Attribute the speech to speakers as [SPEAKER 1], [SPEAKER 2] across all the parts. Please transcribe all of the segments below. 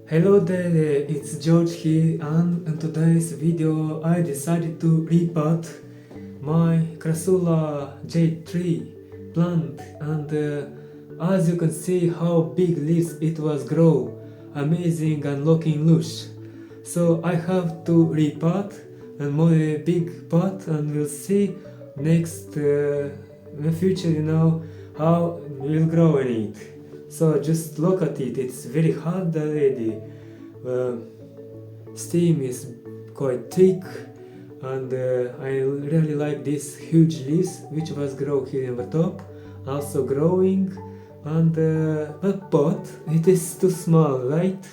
[SPEAKER 1] Hello there, it's George here, and in today's video I decided to repot my Crassula Jade tree plant, and as you can see how big leaves it was grow, amazing and looking lush. So I have to repot and more big pot, and we'll see next in the future, how we'll grow in it. So just look at it, it's very hard already. Steam is quite thick, and I really like this huge leaves which was grow here in the top, also growing, and the pot, it is too small, right?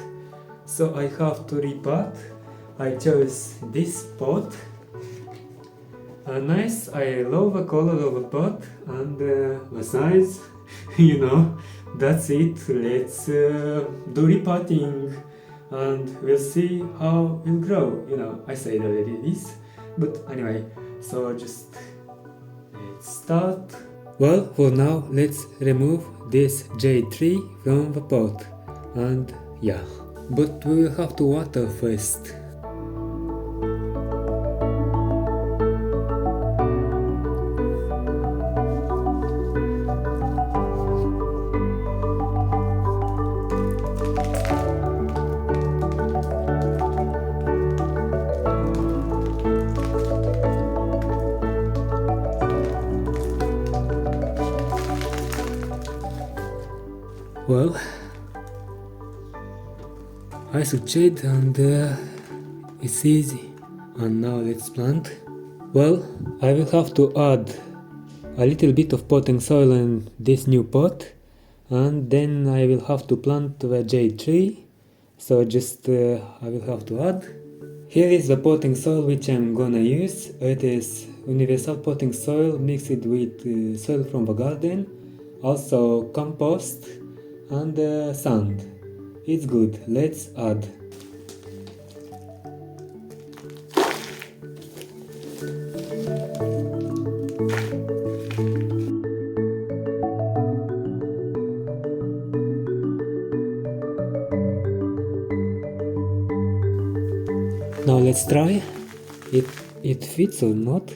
[SPEAKER 1] So I have to repot. I chose this pot. Nice, I love the color of the pot and the size. That's it. Let's do repotting and we'll see how it'll grow. I said already this, but anyway, so just let's start. Well, for now, let's remove this jade tree from the pot, and yeah, but we will have to water first. Well, I succeeded, and it's easy. And now let's plant. Well, I will have to add a little bit of potting soil in this new pot, and then I will have to plant the jade tree. So just I will have to add. Here is the potting soil which I'm gonna use. It is universal potting soil mixed with soil from the garden, also compost and sand. It's good. Let's add. Now let's try if it fits or not.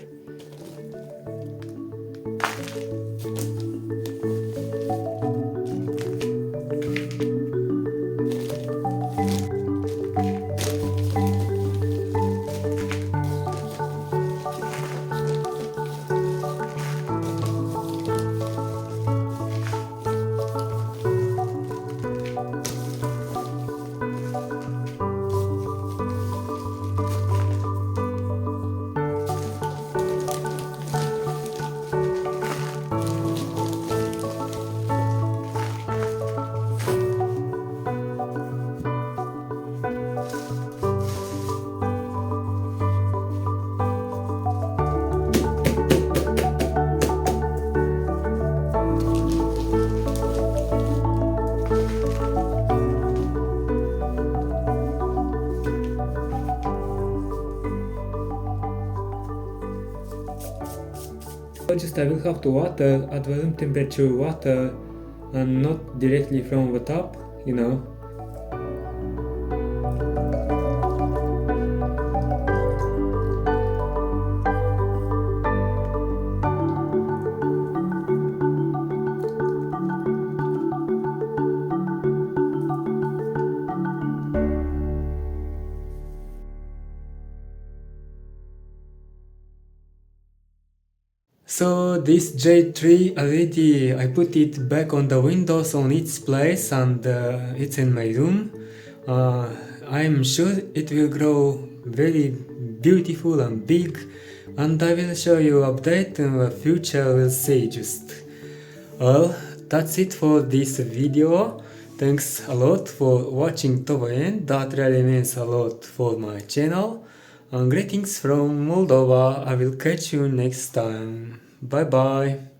[SPEAKER 1] I will have to water at the room temperature water and not directly from the top. So this jade tree already, I put it back on the windows on its place, and it's in my room. I'm sure it will grow very beautiful and big, and I will show you update in the future. We'll see. Well, that's it for this video. Thanks a lot for watching to the end. That really means a lot for my channel. And greetings from Moldova. I will catch you next time. Bye bye.